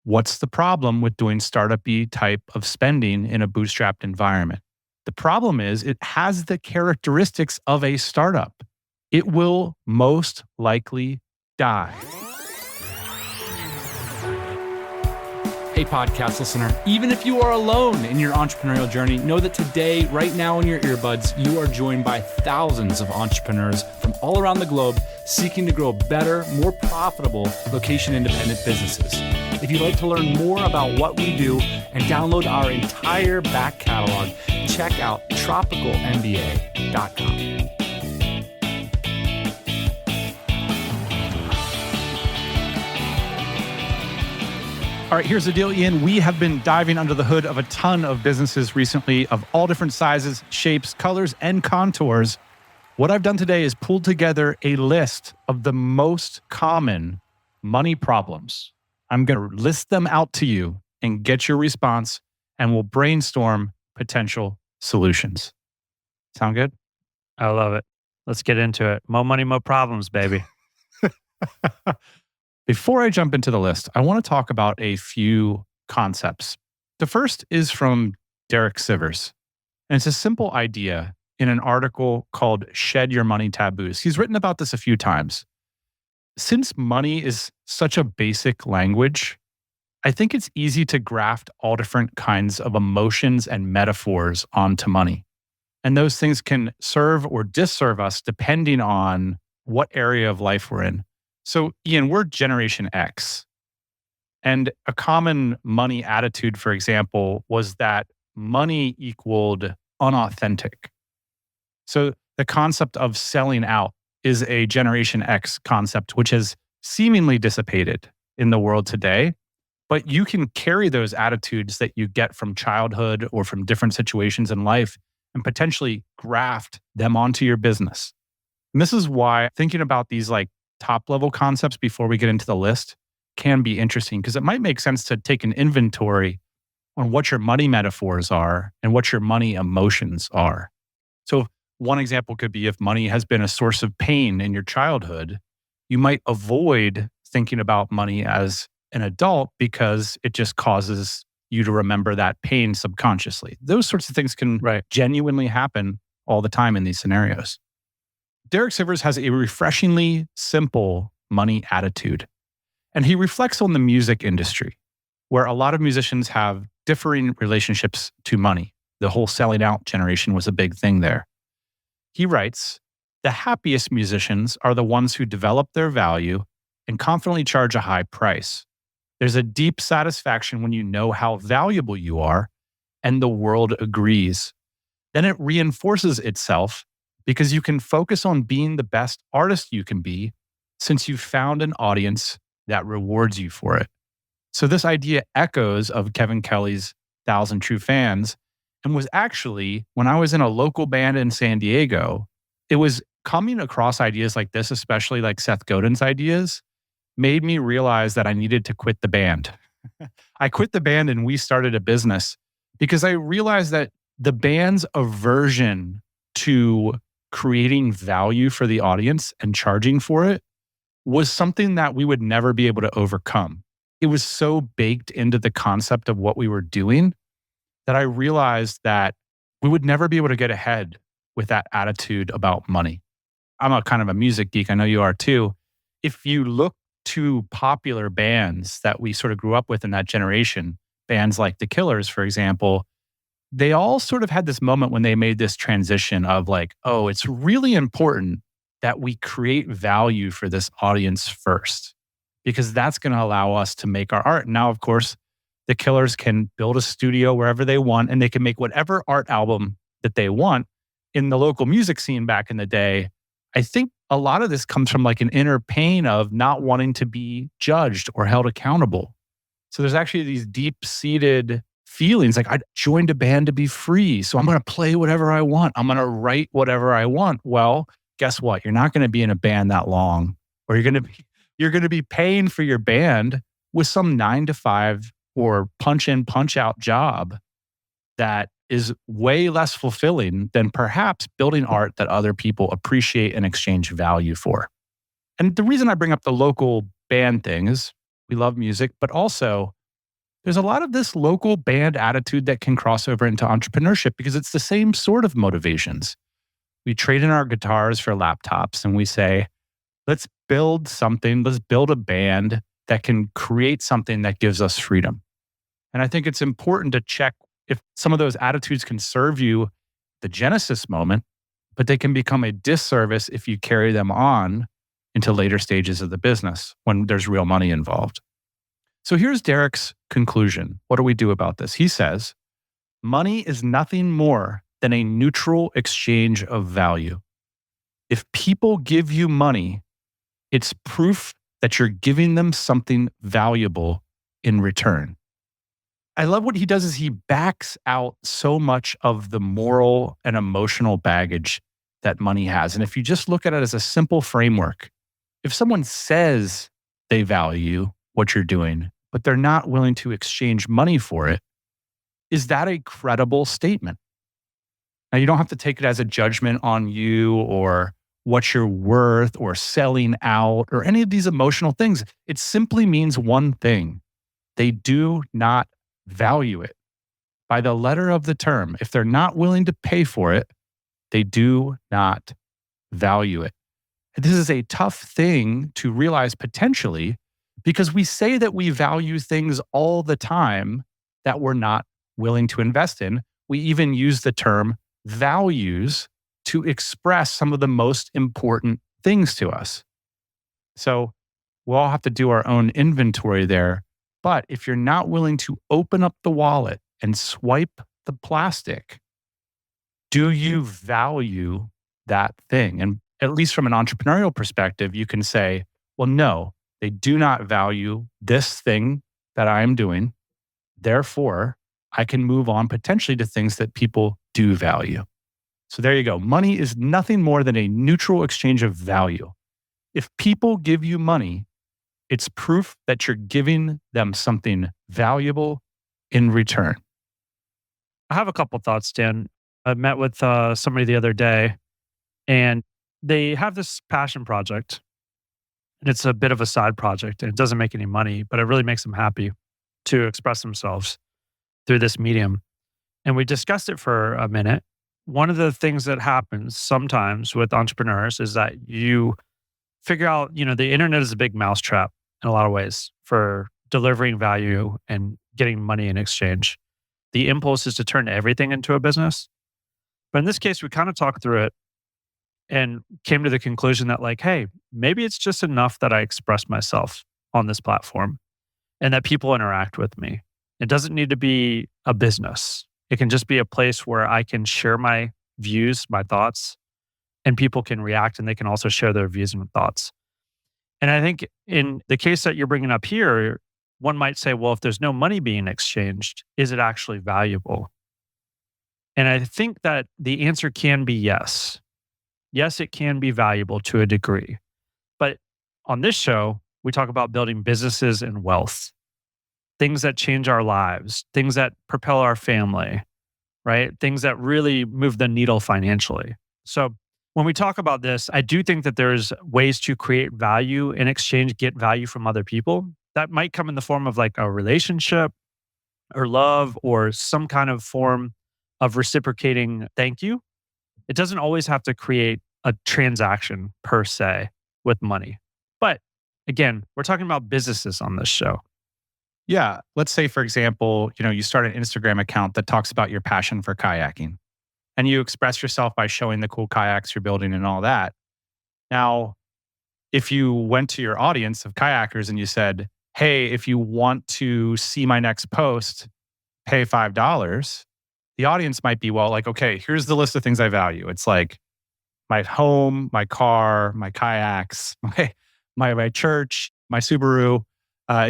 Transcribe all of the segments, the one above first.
What's the problem with doing startup-y type of spending in a bootstrapped environment? The problem is it has the characteristics of a startup. It will most likely die. Hey, podcast listener, even if you are alone in your entrepreneurial journey, know that today, right now in your earbuds, you are joined by thousands of entrepreneurs from all around the globe seeking to grow better, more profitable, location-independent businesses. If you'd like to learn more about what we do and download our entire back catalog, check out tropicalmba.com. All right, here's the deal, Ian. We have been diving under the hood of a ton of businesses recently of all different sizes, shapes, colors, and contours. What I've done today is pulled together a list of the most common money problems. I'm going to list them out to you and get your response, and we'll brainstorm potential solutions. Sound good? I love it. Let's get into it. More money, more problems, baby. Before I jump into the list, I want to talk about a few concepts. The first is from Derek Sivers, and it's a simple idea in an article called Shed Your Money Taboos. He's written about this a few times. Since money is such a basic language, I think it's easy to graft all different kinds of emotions and metaphors onto money. And those things can serve or disserve us depending on what area of life we're in. So, Ian, we're Generation X. And a common money attitude, for example, was that money equaled unauthentic. So the concept of selling out is a Generation X concept, which has seemingly dissipated in the world today. But you can carry those attitudes that you get from childhood or from different situations in life and potentially graft them onto your business. And this is why thinking about these top level concepts before we get into the list can be interesting, because it might make sense to take an inventory on what your money metaphors are and what your money emotions are. So one example could be if money has been a source of pain in your childhood, you might avoid thinking about money as an adult because it just causes you to remember that pain subconsciously. Those sorts of things can genuinely happen all the time in these scenarios. Derek Sivers has a refreshingly simple money attitude, and he reflects on the music industry, where a lot of musicians have differing relationships to money. The whole selling out generation was a big thing there. He writes, "The happiest musicians are the ones who develop their value and confidently charge a high price. There's a deep satisfaction when you know how valuable you are, and the world agrees. Then it reinforces itself because you can focus on being the best artist you can be since you've found an audience that rewards you for it." So this idea echoes of Kevin Kelly's 1,000 True Fans, and was actually, when I was in a local band in San Diego, it was coming across ideas like this, especially like Seth Godin's ideas, made me realize that I needed to quit the band. I quit the band and we started a business because I realized that the band's aversion to creating value for the audience and charging for it was something that we would never be able to overcome. It was so baked into the concept of what we were doing that I realized that we would never be able to get ahead with that attitude about money. I'm a kind of a music geek. I know you are too. If you look to popular bands that we sort of grew up with in that generation, bands like The Killers, for example, they all sort of had this moment when they made this transition of oh, it's really important that we create value for this audience first, because that's going to allow us to make our art. Now, of course, The Killers can build a studio wherever they want, and they can make whatever art album that they want. In the local music scene back in the day, I think a lot of this comes from an inner pain of not wanting to be judged or held accountable. So there's actually these deep-seated feelings I joined a band to be free, so I'm going to play whatever I want. I'm going to write whatever I want. Well, guess what? You're not going to be in a band that long, or you're going to be paying for your band with some 9-to-5 or punch in, punch out job that is way less fulfilling than perhaps building art that other people appreciate and exchange value for. And the reason I bring up the local band thing is we love music, but also There's a lot of this local band attitude that can cross over into entrepreneurship because it's the same sort of motivations. We trade in our guitars for laptops and we say, let's build something, let's build a band that can create something that gives us freedom. And I think it's important to check if some of those attitudes can serve you the genesis moment, but they can become a disservice if you carry them on into later stages of the business when there's real money involved. So here's Derek's conclusion. What do we do about this? He says, money is nothing more than a neutral exchange of value. If people give you money, it's proof that you're giving them something valuable in return. I love what he does is he backs out so much of the moral and emotional baggage that money has. And if you just look at it as a simple framework, if someone says they value what you're doing, but they're not willing to exchange money for it, is that a credible statement? Now, you don't have to take it as a judgment on you or what you're worth or selling out or any of these emotional things. It simply means one thing. They do not value it. By the letter of the term, if they're not willing to pay for it, they do not value it. This is a tough thing to realize potentially because we say that we value things all the time that we're not willing to invest in. We even use the term values to express some of the most important things to us. So we'll all have to do our own inventory there. But if you're not willing to open up the wallet and swipe the plastic, do you value that thing? And at least from an entrepreneurial perspective, you can say, well, no, they do not value this thing that I am doing. Therefore, I can move on potentially to things that people do value. So there you go. Money is nothing more than a neutral exchange of value. If people give you money, it's proof that you're giving them something valuable in return. I have a couple thoughts, Dan. I met with somebody the other day, and they have this passion project. And it's a bit of a side project, and it doesn't make any money, but it really makes them happy to express themselves through this medium. And we discussed it for a minute. One of the things that happens sometimes with entrepreneurs is that you figure out, the internet is a big mousetrap in a lot of ways for delivering value and getting money in exchange. The impulse is to turn everything into a business. But in this case, we kind of talked through it and came to the conclusion that hey, maybe it's just enough that I express myself on this platform and that people interact with me. It doesn't need to be a business. It can just be a place where I can share my views, my thoughts, and people can react and they can also share their views and thoughts. And I think in the case that you're bringing up here, one might say, well, if there's no money being exchanged, is it actually valuable? And I think that the answer can be yes. Yes, it can be valuable to a degree. But on this show, we talk about building businesses and wealth, things that change our lives, things that propel our family, right? Things that really move the needle financially. So when we talk about this, I do think that there's ways to create value in exchange, get value from other people. That might come in the form of a relationship or love or some kind of form of reciprocating thank you. It doesn't always have to create a transaction per se with money. But again, we're talking about businesses on this show. Yeah. Let's say, for example, you start an Instagram account that talks about your passion for kayaking and you express yourself by showing the cool kayaks you're building and all that. Now, if you went to your audience of kayakers and you said, hey, if you want to see my next post, pay $5, the audience might be, well, okay, here's the list of things I value. It's my home, my car, my kayaks, my church, my Subaru.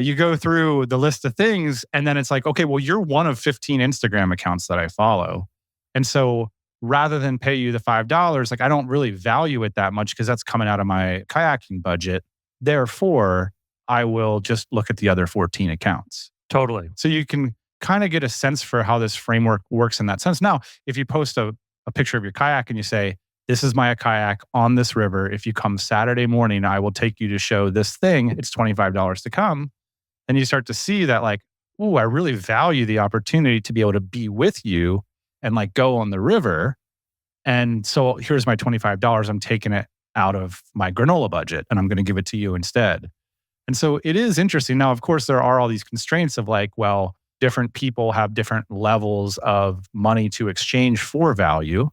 You go through the list of things and then it's okay, well, you're one of 15 Instagram accounts that I follow. And so rather than pay you the $5, I don't really value it that much because that's coming out of my kayaking budget. Therefore, I will just look at the other 14 accounts. Totally. So you can kind of get a sense for how this framework works in that sense. Now, if you post a picture of your kayak and you say, this is my kayak on this river. If you come Saturday morning, I will take you to show this thing. It's $25 to come. And you start to see that oh, I really value the opportunity to be able to be with you and like go on the river. And so here's my $25. I'm taking it out of my granola budget and I'm going to give it to you instead. And so it is interesting. Now, of course, there are all these constraints of like, well, different people have different levels of money to exchange for value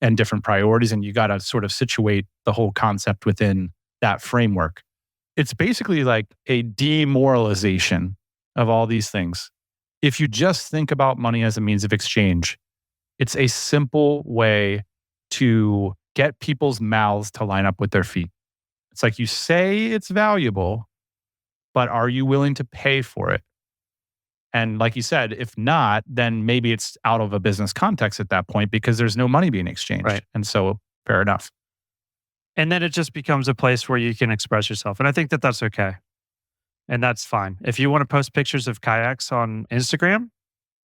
and different priorities. And you got to sort of situate the whole concept within that framework. It's basically like a demoralization of all these things. If you just think about money as a means of exchange, it's a simple way to get people's mouths to line up with their feet. It's like you say it's valuable, but are you willing to pay for it? And like you said, if not, then maybe it's out of a business context at that point because there's no money being exchanged. Right. And so fair enough. And then it just becomes a place where you can express yourself. And I think that that's okay. And that's fine. If you want to post pictures of kayaks on Instagram,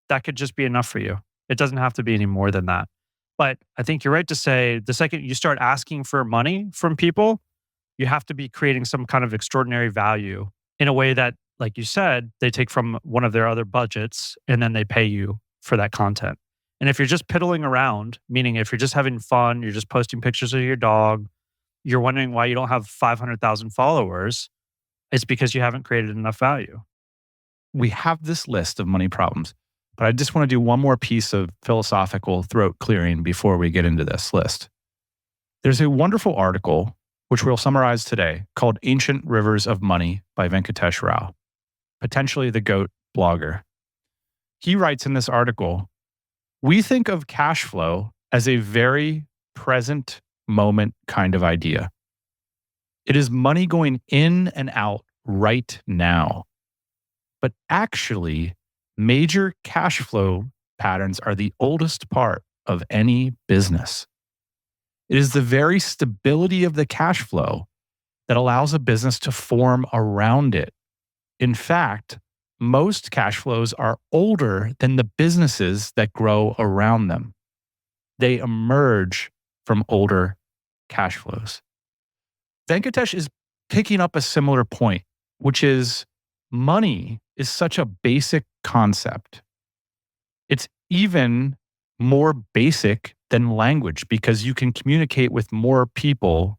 that could just be enough for you. It doesn't have to be any more than that. But I think you're right to say the second you start asking for money from people, you have to be creating some kind of extraordinary value in a way that, like you said, they take from one of their other budgets and then they pay you for that content. And if you're just piddling around, meaning if you're just having fun, you're just posting pictures of your dog, you're wondering why you don't have 500,000 followers, it's because you haven't created enough value. We have this list of money problems, but I just want to do one more piece of philosophical throat clearing before we get into this list. There's a wonderful article, which we'll summarize today, called Ancient Rivers of Money by Venkatesh Rao, potentially the GOAT blogger. He writes in this article, we think of cash flow as a very present moment kind of idea. It is money going in and out right now. But actually, major cash flow patterns are the oldest part of any business. It is the very stability of the cash flow that allows a business to form around it. In fact, most cash flows are older than the businesses that grow around them. They emerge from older cash flows. Venkatesh is picking up a similar point, which is money is such a basic concept. It's even more basic than language because you can communicate with more people.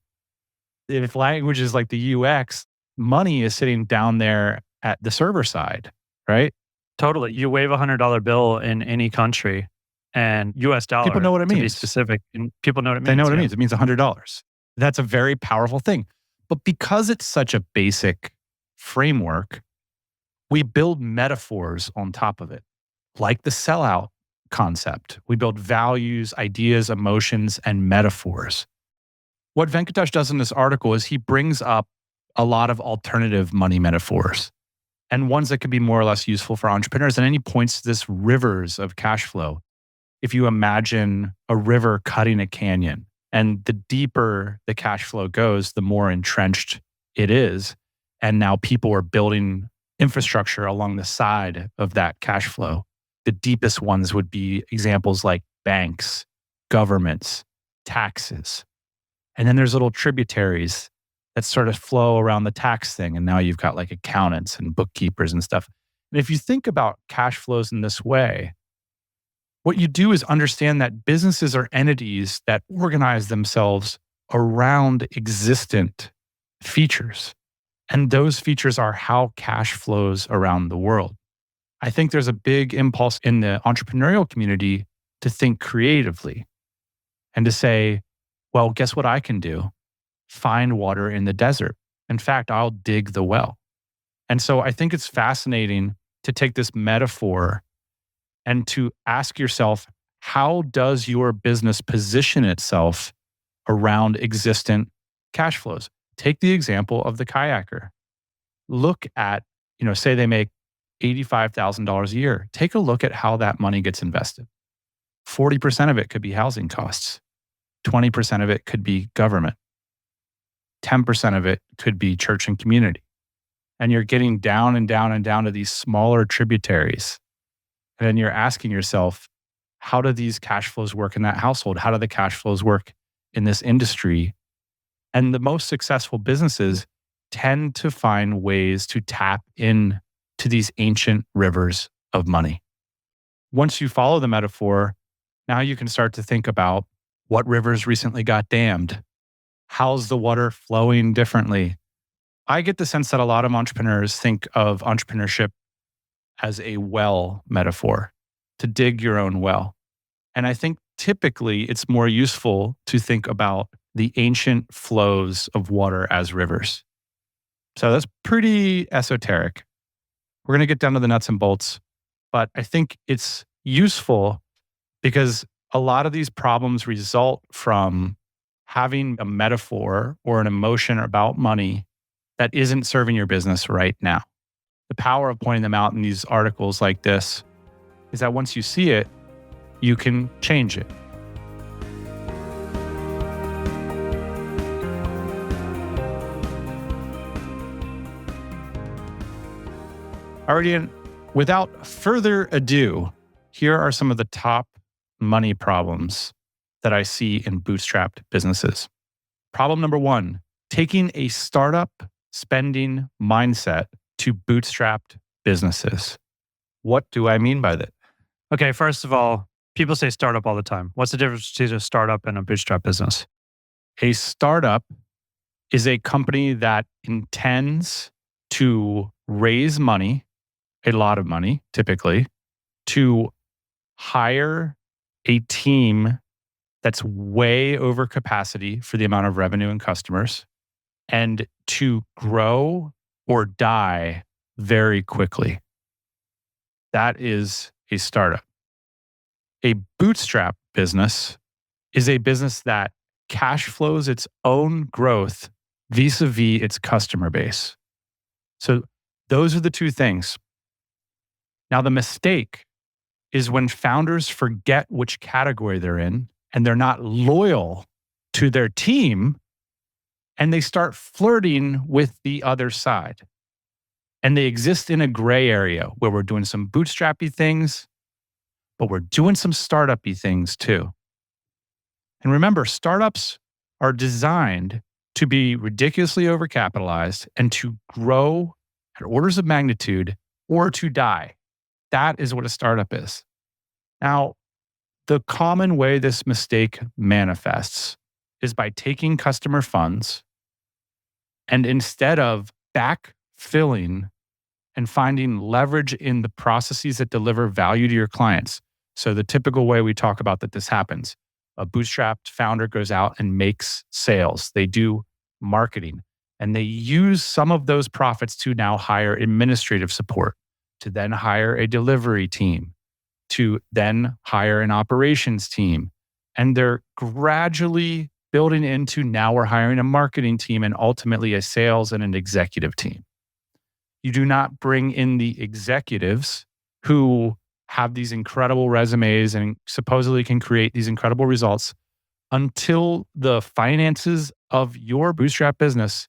If language is like the UX, money is sitting down there at the server side, right? Totally. You wave $100 bill in any country and US dollar. People know what it means. To be specific, and people know what it means. They know what it means. It means $100. That's a very powerful thing. But because it's such a basic framework, we build metaphors on top of it, like the sellout concept. We build values, ideas, emotions, and metaphors. What Venkatesh does in this article is he brings up a lot of alternative money metaphors and ones that could be more or less useful for entrepreneurs. And then he points to this rivers of cash flow. If you imagine a river cutting a canyon, and the deeper the cash flow goes, the more entrenched it is. And now people are building infrastructure along the side of that cash flow. The deepest ones would be examples like banks, governments, taxes. And then there's little tributaries that sort of flow around the tax thing. And now you've got like accountants and bookkeepers and stuff. And if you think about cash flows in this way, what you do is understand that businesses are entities that organize themselves around existent features. And those features are how cash flows around the world. I think there's a big impulse in the entrepreneurial community to think creatively and to say, well, guess what I can do? Find water in the desert. In fact, I'll dig the well. And so I think it's fascinating to take this metaphor and to ask yourself, how does your business position itself around existent cash flows? Take the example of the kayaker. Look at, say they make $85,000 a year. Take a look at how that money gets invested. 40% of it could be housing costs. 20% of it could be government. 10% of it could be church and community. And you're getting down and down and down to these smaller tributaries. And then you're asking yourself, how do these cash flows work in that household? How do the cash flows work in this industry? And the most successful businesses tend to find ways to tap in to these ancient rivers of money. Once you follow the metaphor, now you can start to think about what rivers recently got dammed. How's the water flowing differently? I get the sense that a lot of entrepreneurs think of entrepreneurship as a well metaphor, to dig your own well. And I think typically it's more useful to think about the ancient flows of water as rivers. So that's pretty esoteric. We're going to get down to the nuts and bolts, but I think it's useful because a lot of these problems result from having a metaphor or an emotion about money that isn't serving your business right now. The power of pointing them out in these articles like this is that once you see it, you can change it. Alrighty, without further ado, here are some of the top money problems that I see in bootstrapped businesses. Problem number one, taking a startup spending mindset to bootstrapped businesses. What do I mean by that? Okay, first of all, people say startup all the time. What's the difference between a startup and a bootstrap business? A startup is a company that intends to raise money, a lot of money typically, to hire a team that's way over capacity for the amount of revenue and customers, and to grow or die very quickly. That is a startup. A bootstrap business is a business that cash flows its own growth vis-a-vis its customer base. So those are the two things. Now, the mistake is when founders forget which category they're in and they're not loyal to their team and they start flirting with the other side. And they exist in a gray area where we're doing some bootstrappy things, but we're doing some startup-y things too. And remember, startups are designed to be ridiculously overcapitalized and to grow at orders of magnitude or to die. That is what a startup is. Now, the common way this mistake manifests is by taking customer funds and instead of backfilling and finding leverage in the processes that deliver value to your clients. So the typical way we talk about that this happens, a bootstrapped founder goes out and makes sales. They do marketing and they use some of those profits to now hire administrative support, to then hire a delivery team, to then hire an operations team. And they're gradually building into now we're hiring a marketing team and ultimately a sales and an executive team. You do not bring in the executives who have these incredible resumes and supposedly can create these incredible results until the finances of your bootstrap business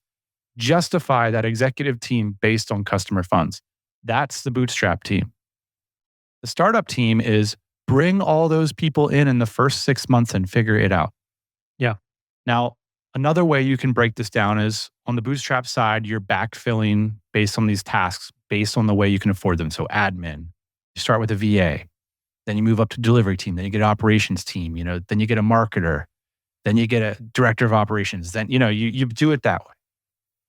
justify that executive team based on customer funds. That's the bootstrap team. The startup team is bring all those people in the first 6 months and figure it out. Yeah. Now, another way you can break this down is on the bootstrap side, you're backfilling based on these tasks, based on the way you can afford them. So admin, you start with a VA, then you move up to delivery team, then you get an operations team, then you get a marketer, then you get a director of operations, then, you do it that way.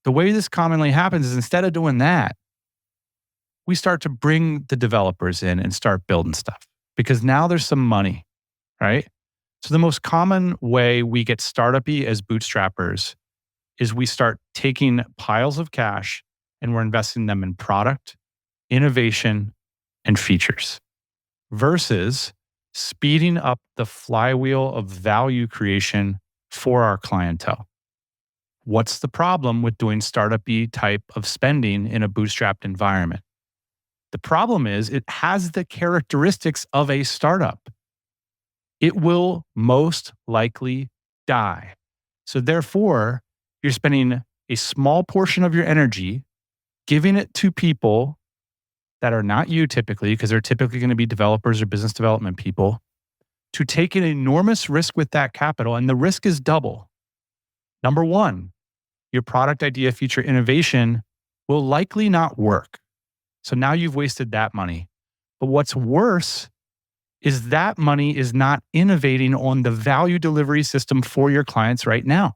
The way this commonly happens is instead of doing that, we start to bring the developers in and start building stuff because now there's some money, right? So the most common way we get startup-y as bootstrappers is we start taking piles of cash and we're investing them in product, innovation, and features versus speeding up the flywheel of value creation for our clientele. What's the problem with doing startup-y type of spending in a bootstrapped environment? The problem is it has the characteristics of a startup. It will most likely die. So therefore, you're spending a small portion of your energy giving it to people that are not you typically, because they're typically going to be developers or business development people, to take an enormous risk with that capital. And the risk is double. Number one, your product idea, feature, innovation will likely not work. So now you've wasted that money. But what's worse is that money is not innovating on the value delivery system for your clients right now.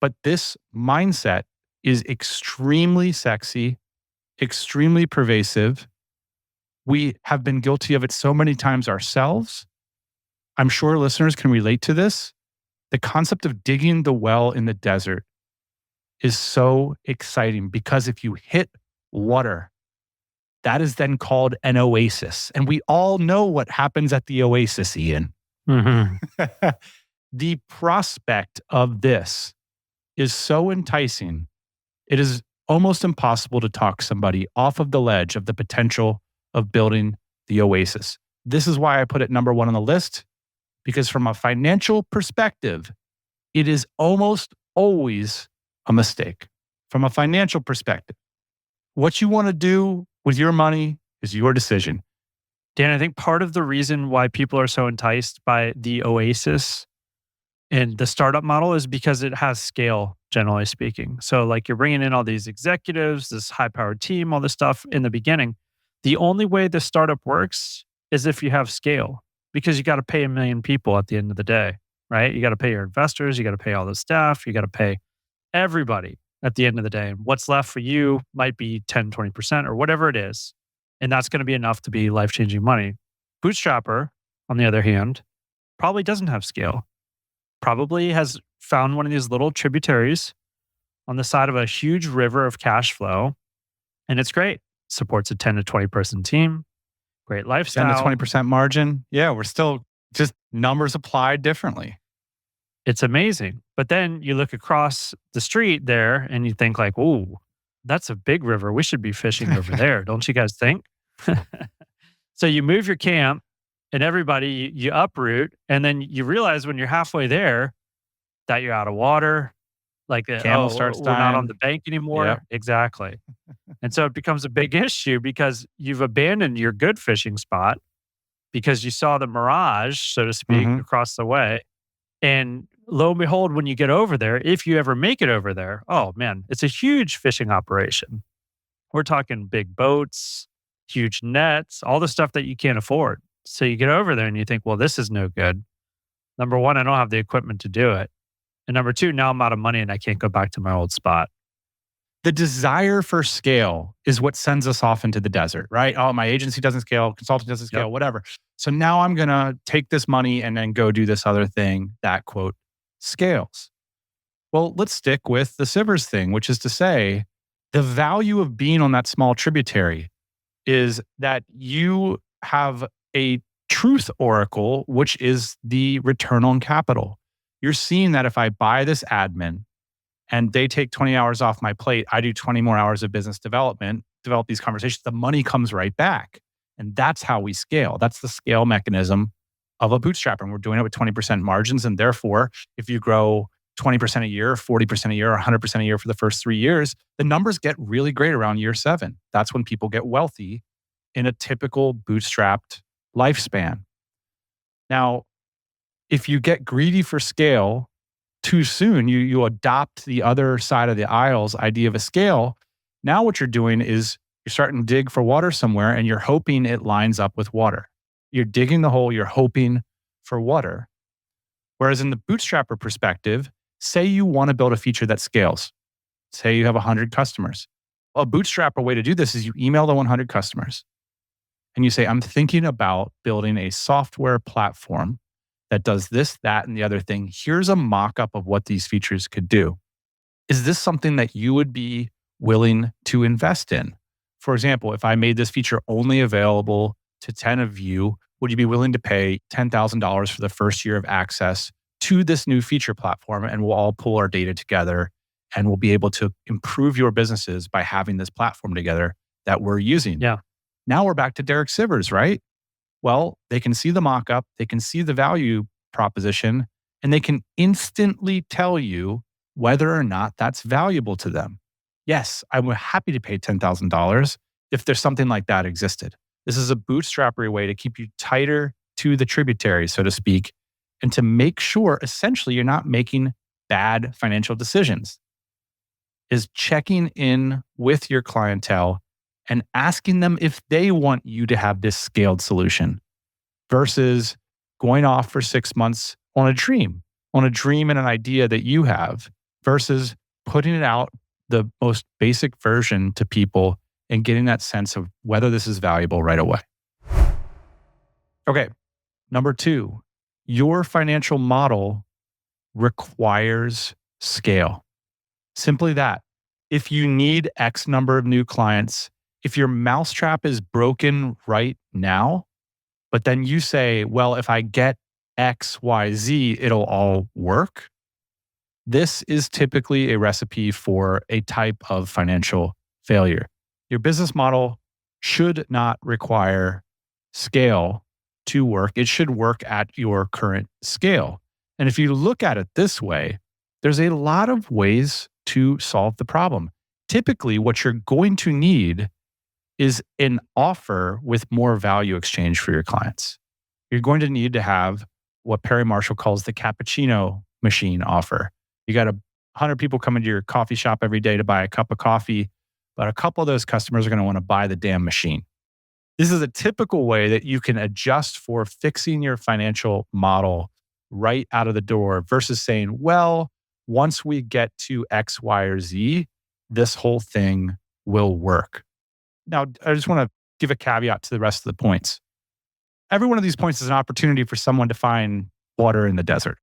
But this mindset is extremely sexy, extremely pervasive. We have been guilty of it so many times ourselves. I'm sure listeners can relate to this. The concept of digging the well in the desert is so exciting because if you hit water, that is then called an oasis. And we all know what happens at the oasis, Ian. Mm-hmm. The prospect of this is so enticing. It is almost impossible to talk somebody off of the ledge of the potential of building the oasis. This is why I put it number one on the list, because from a financial perspective, it is almost always a mistake. From a financial perspective, what you want to do with your money is your decision. Dan, I think part of the reason why people are so enticed by the oasis and the startup model is because it has scale, generally speaking. So like you're bringing in all these executives, this high-powered team, all this stuff in the beginning. The only way the startup works is if you have scale, because you got to pay 1 million people at the end of the day, right? You got to pay your investors, you got to pay all the staff, you got to pay everybody at the end of the day. And what's left for you might be 10, 20% or whatever it is. And that's going to be enough to be life-changing money. Bootstrapper, on the other hand, probably doesn't have scale. Probably has found one of these little tributaries on the side of a huge river of cash flow. And it's great. Supports a 10 to 20 person team. Great lifestyle. 10 to 20% margin. Yeah, we're still just numbers applied differently. It's amazing. But then you look across the street there and you think like, oh, that's a big river. We should be fishing over there. Don't you guys think? So you move your camp and everybody, you uproot. And then you realize when you're halfway there that you're out of water. Like, Camel starts we're dying. not on the bank anymore. Yep. Exactly. And so it becomes a big issue because you've abandoned your good fishing spot because you saw the mirage, so to speak, across the way. And lo and behold, when you get over there, if you ever make it over there, oh man, it's a huge fishing operation. We're talking big boats, huge nets, all the stuff that you can't afford. So you get over there and you think, well, this is no good. Number one, I don't have the equipment to do it. And number two, now I'm out of money and I can't go back to my old spot. The desire for scale is what sends us off into the desert, right? Oh, my agency doesn't scale, consulting doesn't scale, whatever. So now I'm going to take this money and then go do this other thing that, quote, scales. Well, let's stick with the Sivers thing, which is to say, the value of being on that small tributary is that you have a truth oracle, which is the return on capital. You're seeing that if I buy this admin and they take 20 hours off my plate, I do 20 more hours of business development, develop these conversations, the money comes right back. And that's how we scale. That's the scale mechanism of a bootstrapper. And we're doing it with 20% margins. And therefore, if you grow 20% a year, 40% a year, or 100% a year for the first 3 years, the numbers get really great around year 7. That's when people get wealthy in a typical bootstrapped lifespan. Now, if you get greedy for scale too soon, you adopt the other side of the aisle's idea of a scale. Now what you're doing is you're starting to dig for water somewhere and you're hoping it lines up with water. You're digging the hole, you're hoping for water. Whereas in the bootstrapper perspective, say you want to build a feature that scales. Say you have 100 customers. Well, a bootstrapper way to do this is you email the 100 customers and you say, I'm thinking about building a software platform that does this, that, and the other thing. Here's a mock-up of what these features could do. Is this something that you would be willing to invest in? For example, if I made this feature only available to 10 of you, would you be willing to pay $10,000 for the first year of access to this new feature platform? And we'll all pull our data together and we'll be able to improve your businesses by having this platform together that we're using. Yeah. Now we're back to Derek Sivers, right? Well, they can see the mock-up, they can see the value proposition, and they can instantly tell you whether or not that's valuable to them. Yes, I'm happy to pay $10,000 if there's something like that existed. This is a bootstrappery way to keep you tighter to the tributary, so to speak, and to make sure essentially you're not making bad financial decisions. Is checking in with your clientele and asking them if they want you to have this scaled solution versus going off for 6 months on a dream and an idea that you have versus putting it out the most basic version to people and getting that sense of whether this is valuable right away. Okay, number 2, your financial model requires scale. Simply that. If you need X number of new clients, if your mousetrap is broken right now, but then you say, well, if I get X, Y, Z, it'll all work. This is typically a recipe for a type of financial failure. Your business model should not require scale to work. It should work at your current scale. And if you look at it this way, there's a lot of ways to solve the problem. Typically, what you're going to need is an offer with more value exchange for your clients. You're going to need to have what Perry Marshall calls the cappuccino machine offer. You got 100 people come into your coffee shop every day to buy a cup of coffee, but a couple of those customers are going to want to buy the damn machine. This is a typical way that you can adjust for fixing your financial model right out of the door versus saying, well, once we get to X, Y, or Z, this whole thing will work. Now, I just want to give a caveat to the rest of the points. Every one of these points is an opportunity for someone to find water in the desert.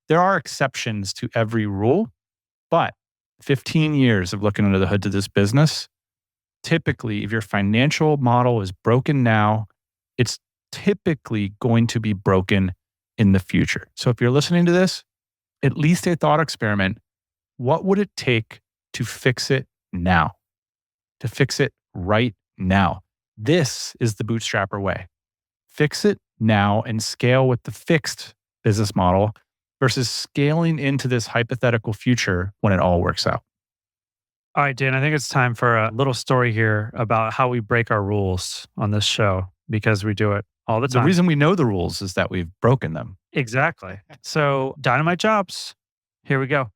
There are exceptions to every rule, but 15 years of looking under the hood to this business, typically, if your financial model is broken now, it's typically going to be broken in the future. So if you're listening to this, at least a thought experiment. What would it take to fix it now? To fix it right now. This is the bootstrapper way. Fix it now and scale with the fixed business model versus scaling into this hypothetical future when it all works out. All right, Dan, I think it's time for a little story here about how we break our rules on this show because we do it all the time. The reason we know the rules is that we've broken them. Exactly. So Dynamite Jobs, here we go.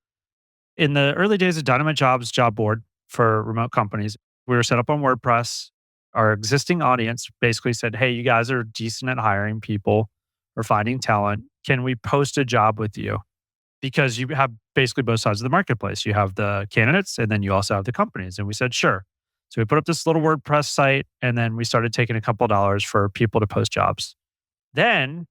In the early days of Dynamite Jobs job board for remote companies, we were set up on WordPress. Our existing audience basically said, hey, you guys are decent at hiring people or finding talent. Can we post a job with you? Because you have basically both sides of the marketplace. You have the candidates and then you also have the companies. And we said, sure. So we put up this little WordPress site and then we started taking a couple of dollars for people to post jobs. Then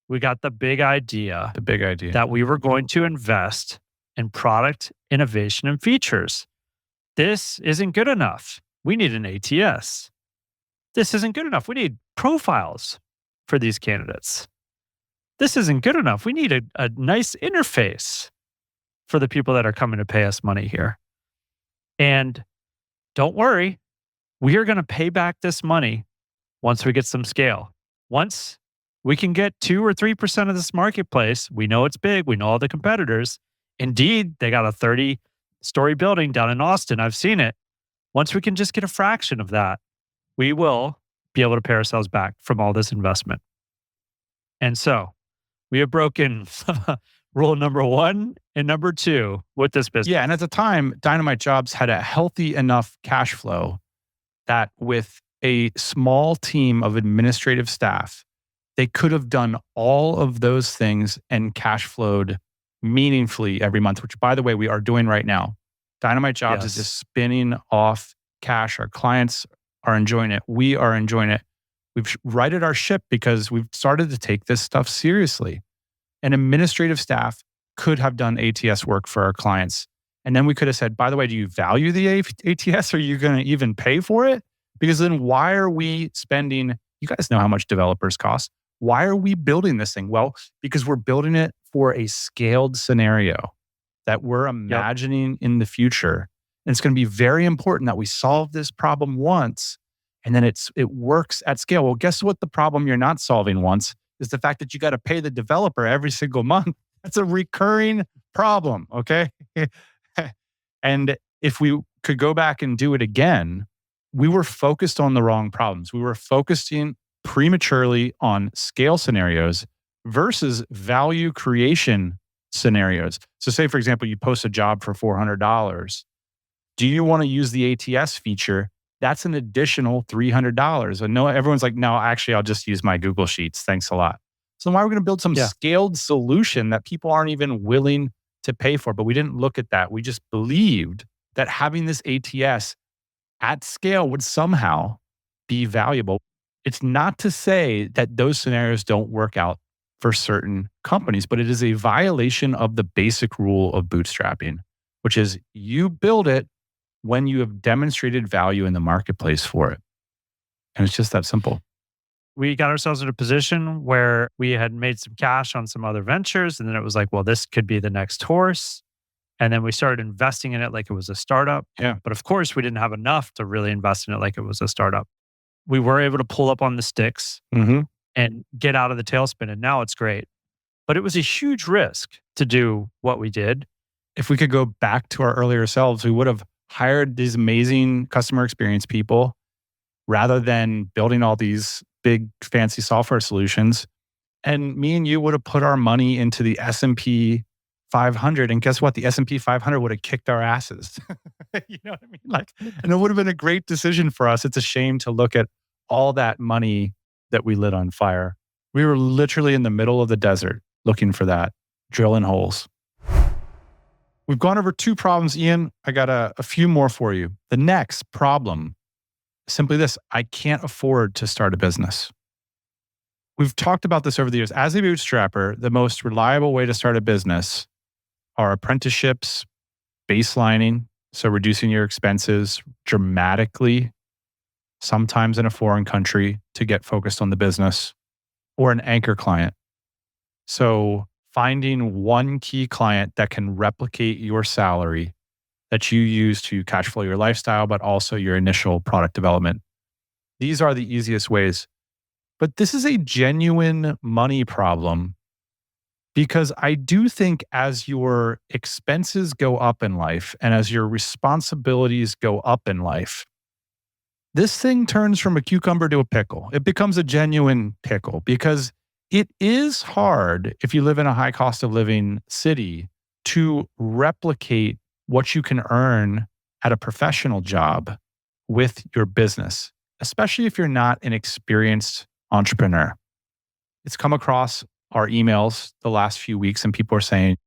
we got the big idea that we were going to invest in product innovation and features. This isn't good enough. We need an ATS. This isn't good enough. We need profiles for these candidates. This isn't good enough. We need a nice interface for the people that are coming to pay us money here. And don't worry, we are going to pay back this money once we get some scale. Once we can get 2 or 3% of this marketplace, we know it's big. We know all the competitors. Indeed, they got a 30-story building down in Austin. I've seen it. Once we can just get a fraction of that, we will be able to pay ourselves back from all this investment. And so we have broken rule number 1 and number 2 with this business. Yeah, and at the time, Dynamite Jobs had a healthy enough cash flow that with a small team of administrative staff, they could have done all of those things and cash flowed meaningfully every month, which, by the way, we are doing right now. Dynamite Jobs is just spinning off cash. Our clients are enjoying it. We are enjoying it. We've righted our ship because we've started to take this stuff seriously. An administrative staff could have done ATS work for our clients. And then we could have said, by the way, do you value the ATS? Are you going to even pay for it? Because then why are we spending, you guys know how much developers cost. Why are we building this thing? Well, because we're building it for a scaled scenario that we're imagining in the future. And it's going to be very important that we solve this problem once and then it works at scale. Well, guess what? The problem you're not solving once is the fact that you got to pay the developer every single month. That's a recurring problem, okay? And if we could go back and do it again, we were focused on the wrong problems. We were focusing prematurely on scale scenarios versus value creation scenarios. So say, for example, you post a job for $400. Do you want to use the ATS feature that's an additional $300. And no, everyone's like, no, actually, I'll just use my Google Sheets. Thanks a lot. So why are we going to build some Yeah. scaled solution that people aren't even willing to pay for? But we didn't look at that. We just believed that having this ATS at scale would somehow be valuable. It's not to say that those scenarios don't work out for certain companies, but it is a violation of the basic rule of bootstrapping, which is you build it when you have demonstrated value in the marketplace for it. And it's just that simple. We got ourselves in a position where we had made some cash on some other ventures. And then it was like, well, this could be the next horse. And then we started investing in it like it was a startup. Yeah. But of course, we didn't have enough to really invest in it like it was a startup. We were able to pull up on the sticks and get out of the tailspin. And now it's great. But it was a huge risk to do what we did. If we could go back to our earlier selves, we would have hired these amazing customer experience people rather than building all these big fancy software solutions. And me and you would have put our money into the S&P 500. And guess what? The S&P 500 would have kicked our asses. You know what I mean? Like, and it would have been a great decision for us. It's a shame to look at all that money that we lit on fire. We were literally in the middle of the desert looking for that, drilling holes. We've gone over 2 problems, Ian. I got a few more for you. The next problem, simply this: I can't afford to start a business. We've talked about this over the years. As a bootstrapper, the most reliable way to start a business are apprenticeships, baselining, so reducing your expenses dramatically, sometimes in a foreign country to get focused on the business, or an anchor client. So finding one key client that can replicate your salary that you use to cash flow your lifestyle, but also your initial product development. These are the easiest ways. But this is a genuine money problem because I do think as your expenses go up in life and as your responsibilities go up in life, this thing turns from a cucumber to a pickle. It becomes a genuine pickle because it is hard if you live in a high cost of living city to replicate what you can earn at a professional job with your business, especially if you're not an experienced entrepreneur. It's come across our emails the last few weeks and people are saying,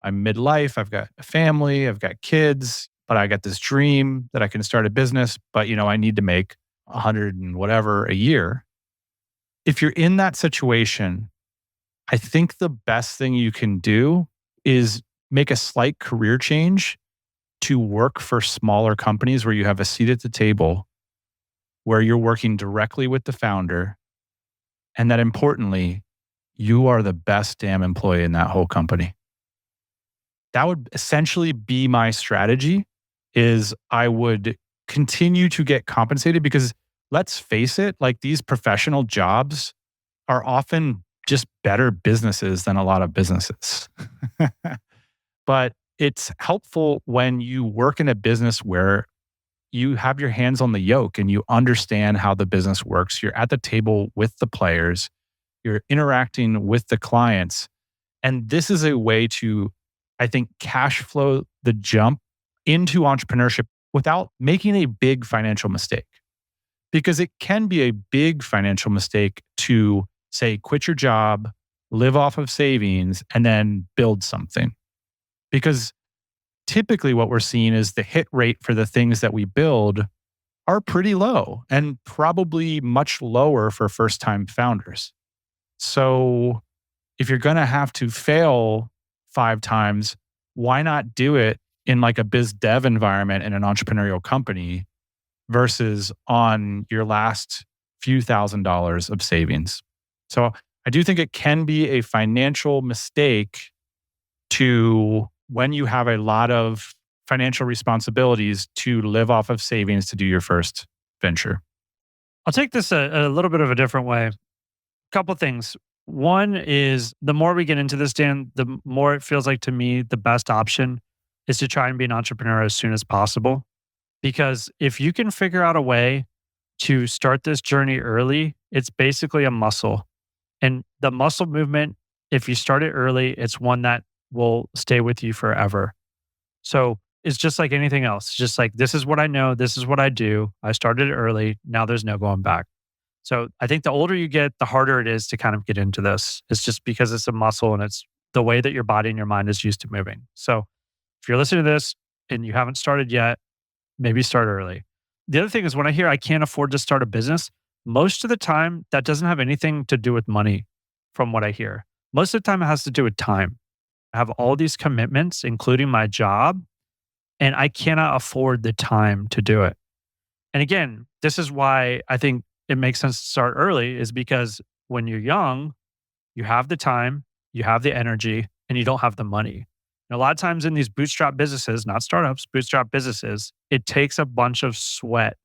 I'm midlife, I've got a family, I've got kids, but I got this dream that I can start a business, but I need to make 100 and whatever a year. If you're in that situation, I think the best thing you can do is make a slight career change to work for smaller companies where you have a seat at the table, where you're working directly with the founder, and that importantly, you are the best damn employee in that whole company. That would essentially be my strategy, is I would continue to get compensated because let's face it, like these professional jobs are often just better businesses than a lot of businesses. But it's helpful when you work in a business where you have your hands on the yoke and you understand how the business works. You're at the table with the players, you're interacting with the clients. And this is a way to, I think, cash flow the jump into entrepreneurship without making a big financial mistake. Because it can be a big financial mistake to say, quit your job, live off of savings, and then build something. Because typically what we're seeing is the hit rate for the things that we build are pretty low and probably much lower for first-time founders. So if you're going to have to fail 5 times, why not do it in like a biz dev environment in an entrepreneurial company versus on your last few $1,000s of savings? So I do think it can be a financial mistake to, when you have a lot of financial responsibilities, to live off of savings to do your first venture. I'll take this a little bit of a different way. Couple things. One is the more we get into this, Dan, the more it feels like to me the best option is to try and be an entrepreneur as soon as possible. Because if you can figure out a way to start this journey early, it's basically a muscle. And the muscle movement, if you start it early, it's one that will stay with you forever. So is just like anything else. Just like, this is what I know. This is what I do. I started early. Now there's no going back. So I think the older you get, the harder it is to kind of get into this. It's just because it's a muscle and it's the way that your body and your mind is used to moving. So if you're listening to this and you haven't started yet, maybe start early. The other thing is when I hear I can't afford to start a business, most of the time that doesn't have anything to do with money from what I hear. Most of the time it has to do with time. I have all these commitments, including my job, and I cannot afford the time to do it. And again, this is why I think it makes sense to start early is because when you're young, you have the time, you have the energy, and you don't have the money. And a lot of times in these bootstrap businesses, not startups, bootstrap businesses, it takes a bunch of sweat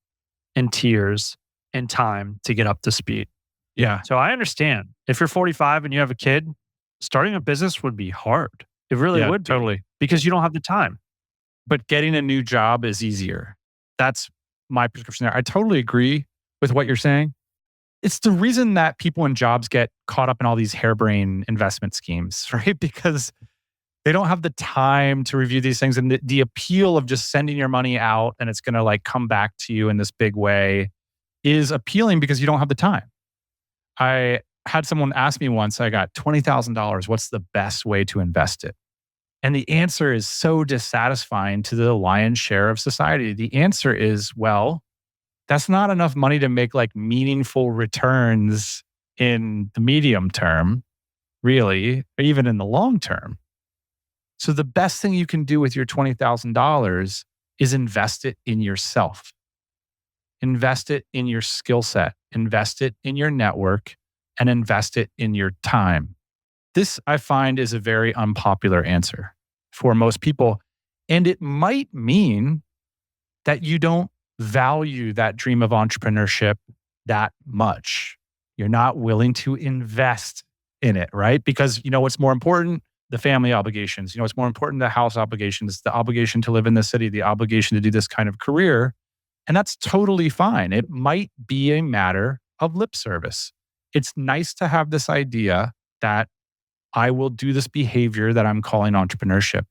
and tears and time to get up to speed. Yeah. So I understand if you're 45 and you have a kid, starting a business would be hard. It really would be, totally. because you don't have the time. But getting a new job is easier. That's my prescription there. I totally agree with what you're saying. It's the reason that people in jobs get caught up in all these harebrained investment schemes, right? Because they don't have the time to review these things. And the appeal of just sending your money out and it's going to like come back to you in this big way is appealing because you don't have the time. I had someone ask me once, I got $20,000. What's the best way to invest it? And the answer is so dissatisfying to the lion's share of society. The answer is, well, that's not enough money to make like meaningful returns in the medium term, really, or even in the long term. So the best thing you can do with your $20,000 is invest it in yourself. Invest it in your skill set, invest it in your network, and invest it in your time. This, I find, is a very unpopular answer for most people. And it might mean that you don't value that dream of entrepreneurship that much. You're not willing to invest in it, right? Because you know what's more important? The family obligations. You know what's more important? The house obligations, the obligation to live in the city, the obligation to do this kind of career. And that's totally fine. It might be a matter of lip service. It's nice to have this idea that I will do this behavior that I'm calling entrepreneurship.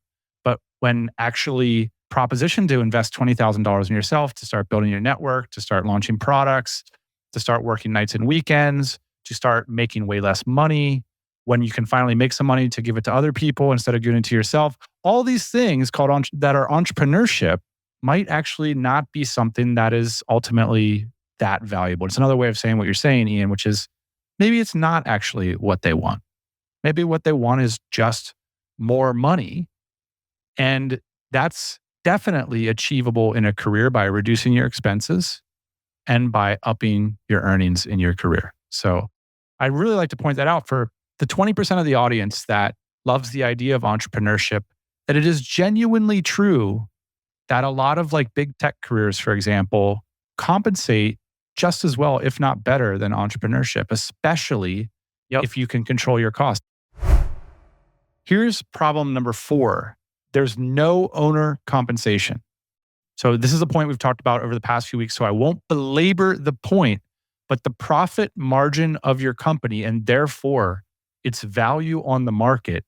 But when actually propositioned to invest $20,000 in yourself, to start building your network, to start launching products, to start working nights and weekends, to start making way less money, when you can finally make some money to give it to other people instead of giving it to yourself, all these things called that are entrepreneurship might actually not be something that is ultimately that valuable. It's another way of saying what you're saying, Ian, which is maybe it's not actually what they want. Maybe what they want is just more money. And that's definitely achievable in a career by reducing your expenses and by upping your earnings in your career. So I really like to point that out for the 20% of the audience that loves the idea of entrepreneurship, that it is genuinely true that a lot of like big tech careers, for example, compensate just as well, if not better than entrepreneurship, especially if you can control your costs. Here's problem number 4. There's no owner compensation. So this is a point we've talked about over the past few weeks, so I won't belabor the point, but the profit margin of your company and therefore its value on the market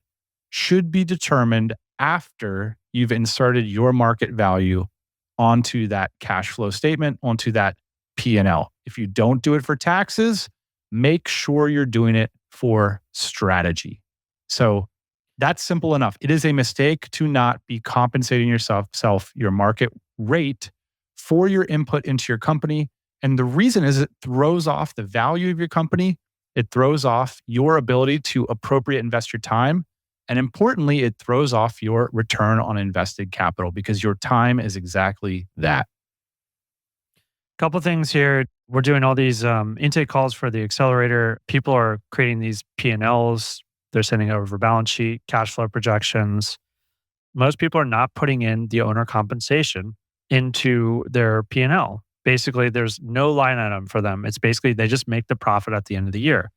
should be determined after you've inserted your market value onto that cash flow statement, onto that P&L. If you don't do it for taxes, make sure you're doing it for strategy. So that's simple enough. It is a mistake to not be compensating yourself your market rate for your input into your company. And the reason is it throws off the value of your company. It throws off your ability to appropriate invest your time. And importantly, it throws off your return on invested capital because your time is exactly that. Couple things here. We're doing all these intake calls for the accelerator. People are creating these P&Ls. They're sending over balance sheet, cash flow projections. Most people are not putting in the owner compensation into their P&L. Basically, there's no line item for them. It's basically they just make the profit at the end of the year.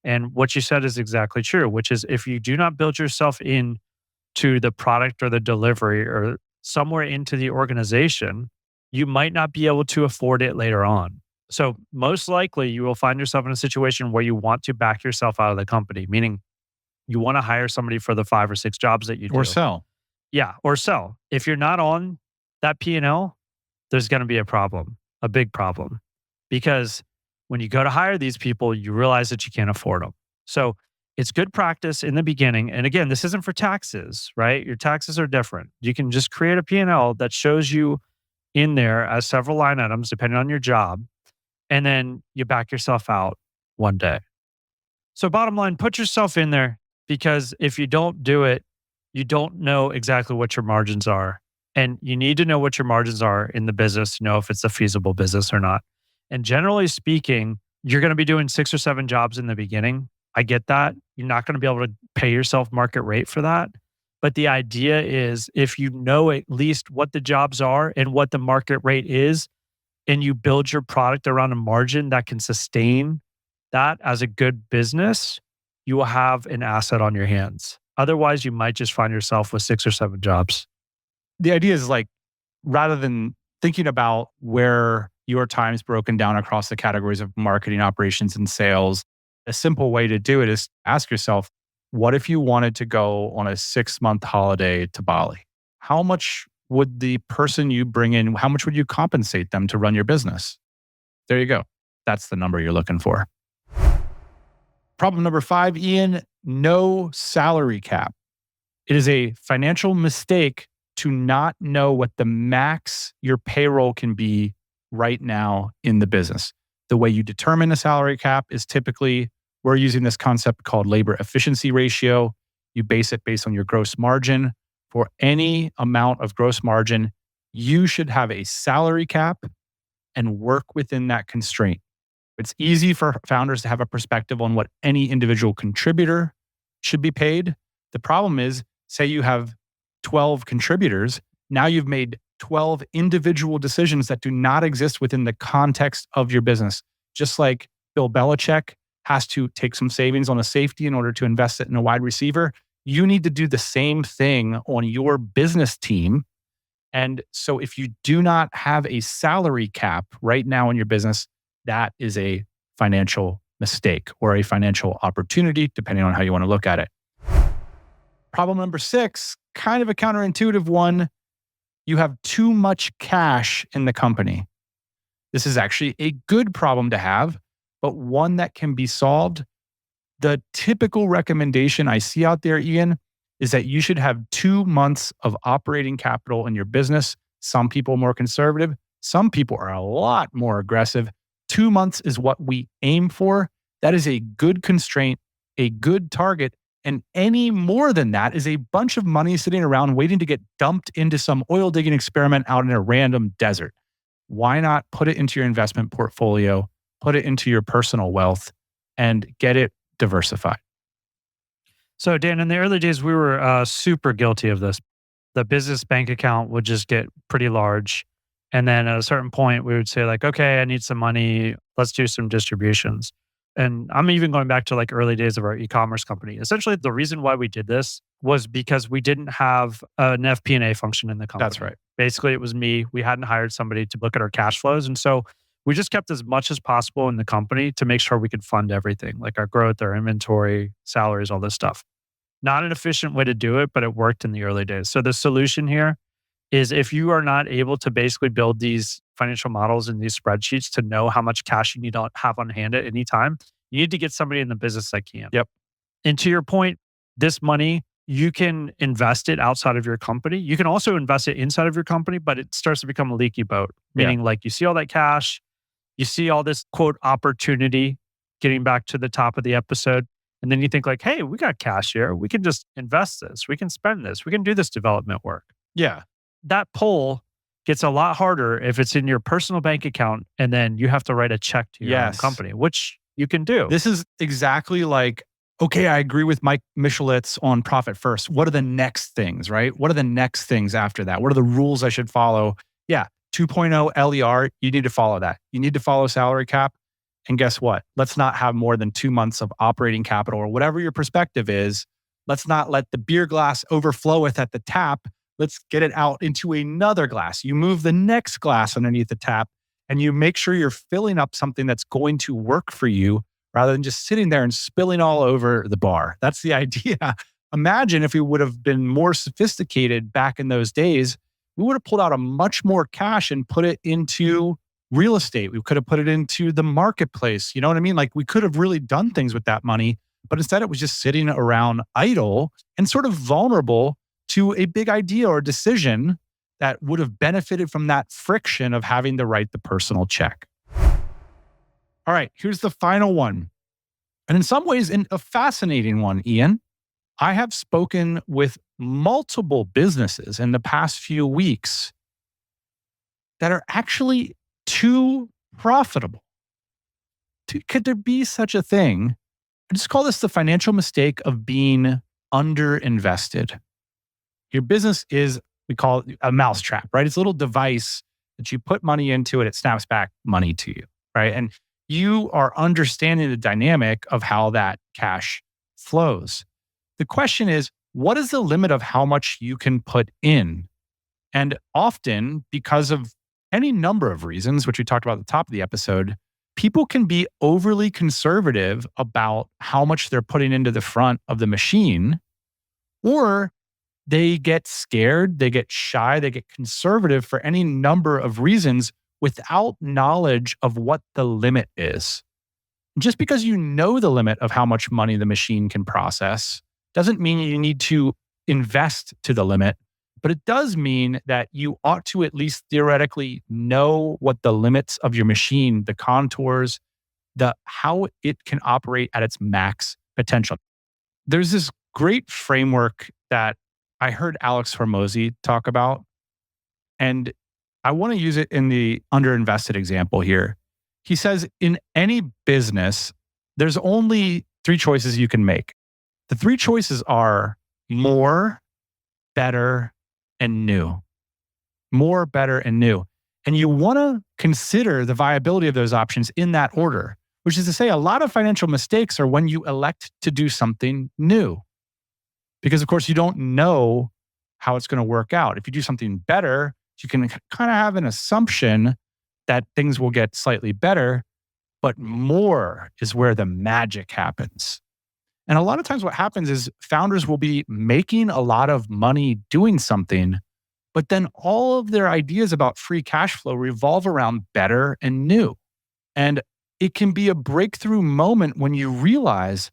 And what you said is exactly true, which is if you do not build yourself in to the product or the delivery or somewhere into the organization, you might not be able to afford it later on. So most likely you will find yourself in a situation where you want to back yourself out of the company, meaning you want to hire somebody for the 5 or 6 jobs that you do. Or sell. Yeah, or sell. If you're not on that P&L, there's going to be a problem, a big problem. Because when you go to hire these people, you realize that you can't afford them. So it's good practice in the beginning. And again, this isn't for taxes, right? Your taxes are different. You can just create a P&L that shows you in there as several line items, depending on your job. And then you back yourself out one day. So bottom line, put yourself in there, because if you don't do it, you don't know exactly what your margins are. And you need to know what your margins are in the business to know if it's a feasible business or not. And generally speaking, you're going to be doing 6 or 7 jobs in the beginning. I get that. You're not going to be able to pay yourself market rate for that. But the idea is, if you know at least what the jobs are and what the market rate is, and you build your product around a margin that can sustain that as a good business, you will have an asset on your hands. Otherwise, you might just find yourself with 6 or 7 jobs. The idea is like, rather than thinking about where your time is broken down across the categories of marketing, operations, and sales, a simple way to do it is ask yourself, what if you wanted to go on a 6-month holiday to Bali? How much would the person you bring in, how much would you compensate them to run your business? There you go. That's the number you're looking for. Problem number 5, Ian, no salary cap. It is a financial mistake to not know what the max your payroll can be right now in the business. The way you determine a salary cap is typically, we're using this concept called labor efficiency ratio. You base it based on your gross margin. For any amount of gross margin, you should have a salary cap and work within that constraint. It's easy for founders to have a perspective on what any individual contributor should be paid. The problem is, say you have 12 contributors, now you've made 12 individual decisions that do not exist within the context of your business. Just like Bill Belichick has to take some savings on a safety in order to invest it in a wide receiver, you need to do the same thing on your business team. And so if you do not have a salary cap right now in your business, that is a financial mistake or a financial opportunity, depending on how you want to look at it. Problem number 6, kind of a counterintuitive one. You have too much cash in the company. This is actually a good problem to have, but one that can be solved. The typical recommendation I see out there, Ian, is that you should have 2 months of operating capital in your business. Some people are more conservative. Some people are a lot more aggressive. 2 months is what we aim for. That is a good constraint, a good target. And any more than that is a bunch of money sitting around waiting to get dumped into some oil digging experiment out in a random desert. Why not put it into your investment portfolio, put it into your personal wealth, and get it diversified? So, Dan, in the early days, we were super guilty of this. The business bank account would just get pretty large. And then at a certain point, we would say like, okay, I need some money. Let's do some distributions. And I'm even going back to like early days of our e-commerce company. Essentially, the reason why we did this was because we didn't have an FP&A function in the company. That's right. Basically, it was me. We hadn't hired somebody to look at our cash flows. And so we just kept as much as possible in the company to make sure we could fund everything, like our growth, our inventory, salaries, all this stuff. Not an efficient way to do it, but it worked in the early days. So the solution here is, if you are not able to basically build these financial models and these spreadsheets to know how much cash you need to have on hand at any time, you need to get somebody in the business that can. Yep. And to your point, this money, you can invest it outside of your company. You can also invest it inside of your company, but it starts to become a leaky boat. Meaning like you see all that cash, you see all this quote opportunity, getting back to the top of the episode. And then you think like, hey, we got cash here. We can just invest this. We can spend this. We can do this development work. Yeah. That pull gets a lot harder if it's in your personal bank account and then you have to write a check to your own company, which you can do. This is exactly like, okay, I agree with Mike Michalowicz on profit first. What are the next things, right? What are the next things after that? What are the rules I should follow? Yeah, 2.0 LER, you need to follow that. You need to follow salary cap. And guess what? Let's not have more than 2 months of operating capital, or whatever your perspective is. Let's not let the beer glass overfloweth at the tap. Let's get it out into another glass. You move the next glass underneath the tap and you make sure you're filling up something that's going to work for you rather than just sitting there and spilling all over the bar. That's the idea imagine if we would have been more sophisticated back in those days, we would have pulled out a much more cash and put it into real estate. We could have put it into the marketplace. You know what I mean? Like we could have really done things with that money, but instead it was just sitting around idle and sort of vulnerable to a big idea or decision that would have benefited from that friction of having to write the personal check. All right, here's the final one. And in some ways, a fascinating one, Ian. I have spoken with multiple businesses in the past few weeks that are actually too profitable. Could there be such a thing? I just call this the financial mistake of being underinvested. Your business is, we call it a mousetrap, right? It's a little device that you put money into and it snaps back money to you, right? And you are understanding the dynamic of how that cash flows. The question is, what is the limit of how much you can put in? And often, because of any number of reasons, which we talked about at the top of the episode, people can be overly conservative about how much they're putting into the front of the machine, or they get scared, they get shy, they get conservative for any number of reasons without knowledge of what the limit is. Just because you know the limit of how much money the machine can process doesn't mean you need to invest to the limit, but it does mean that you ought to at least theoretically know what the limits of your machine, the contours, how it can operate at its max potential. There's this great framework that I heard Alex Hormozy talk about, and I want to use it in the underinvested example here. He says, in any business, there's only 3 choices you can make. The 3 choices are more, better, and new. More, better, and new. And you want to consider the viability of those options in that order, which is to say, a lot of financial mistakes are when you elect to do something new. Because, of course, you don't know how it's going to work out. If you do something better, you can kind of have an assumption that things will get slightly better, but more is where the magic happens. And a lot of times what happens is founders will be making a lot of money doing something, but then all of their ideas about free cash flow revolve around better and new. And it can be a breakthrough moment when you realize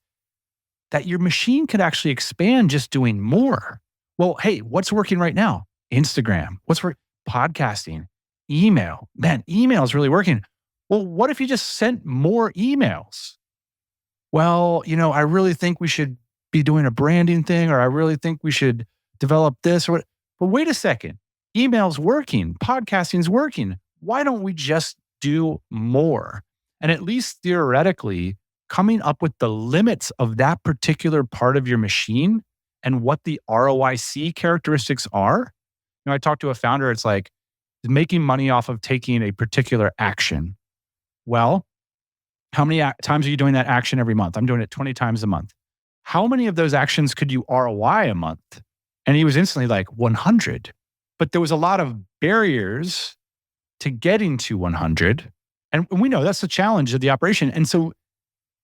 that your machine could actually expand just doing more. Well, hey, what's working right now? Instagram. What's working? Podcasting. Email. Man, email is really working. Well, what if you just sent more emails? Well, I really think we should be doing a branding thing, or I really think we should develop this or what. But wait a second. Email's working. Podcasting's working. Why don't we just do more? And at least theoretically, coming up with the limits of that particular part of your machine and what the ROIC characteristics are. I talked to a founder, it's like making money off of taking a particular action. Well, how many times are you doing that action every month? I'm doing it 20 times a month. How many of those actions could you ROI a month? And he was instantly like 100. But there was a lot of barriers to getting to 100. And we know that's the challenge of the operation. And so,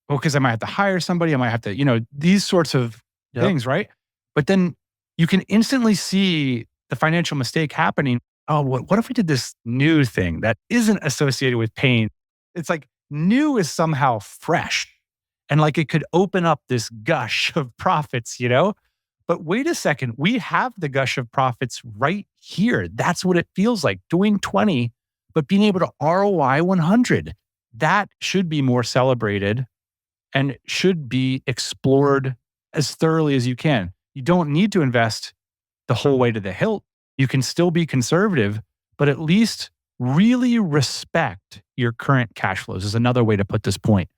because I might have to hire somebody, I might have to, these sorts of things, right? But then you can instantly see the financial mistake happening. Oh, what if we did this new thing that isn't associated with pain? It's like new is somehow fresh and like it could open up this gush of profits, But wait a second, we have the gush of profits right here. That's what it feels like, doing 20, but being able to ROI 100. That should be more celebrated and should be explored as thoroughly as you can. You don't need to invest the whole way to the hilt. You can still be conservative, but at least really respect your current cash flows is another way to put this point.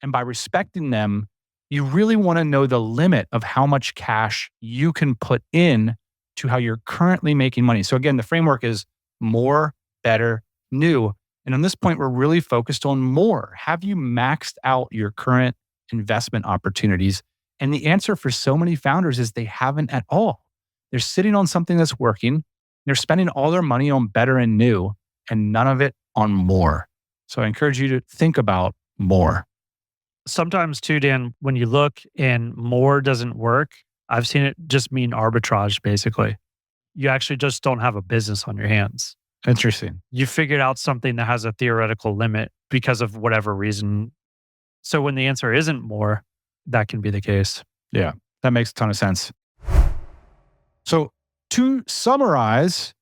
And by respecting them, you really want to know the limit of how much cash you can put in to how you're currently making money. So again, the framework is more, better, new. And on this point, we're really focused on more. Have you maxed out your current investment opportunities? And the answer for so many founders is they haven't at all. They're sitting on something that's working. They're spending all their money on better and new, and none of it on more. So I encourage you to think about more. Sometimes too, Dan, when you look and more doesn't work, I've seen it just mean arbitrage, basically. You actually just don't have a business on your hands. Interesting. You figured out something that has a theoretical limit because of whatever reason. So when the answer isn't more, that can be the case. Yeah, that makes a ton of sense. So to summarize,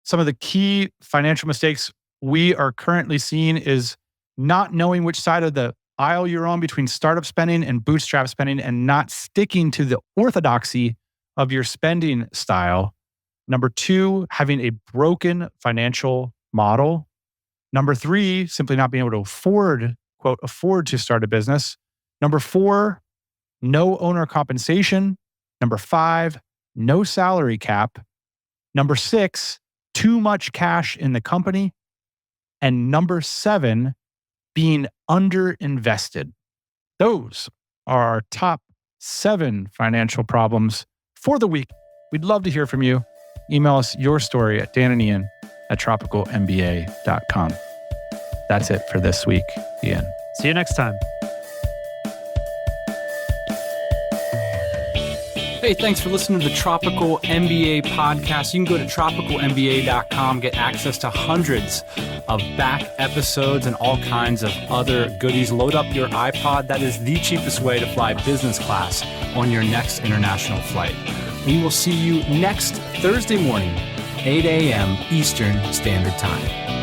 some of the key financial mistakes we are currently seeing is not knowing which side of the aisle you're on between startup spending and bootstrap spending and not sticking to the orthodoxy of your spending style. Number 2, having a broken financial model. Number 3, simply not being able to afford, quote, afford to start a business. Number 4, no owner compensation. Number 5, no salary cap. Number 6, too much cash in the company. And number 7, being underinvested. Those are our top 7 financial problems for the week. We'd love to hear from you. Email us your story at danandIan@tropicalmba.com. That's it for this week, Ian. See you next time. Hey, thanks for listening to the Tropical MBA podcast. You can go to tropicalmba.com, get access to hundreds of back episodes and all kinds of other goodies. Load up your iPod. That is the cheapest way to fly business class on your next international flight. We will see you next Thursday morning, 8 a.m. Eastern Standard Time.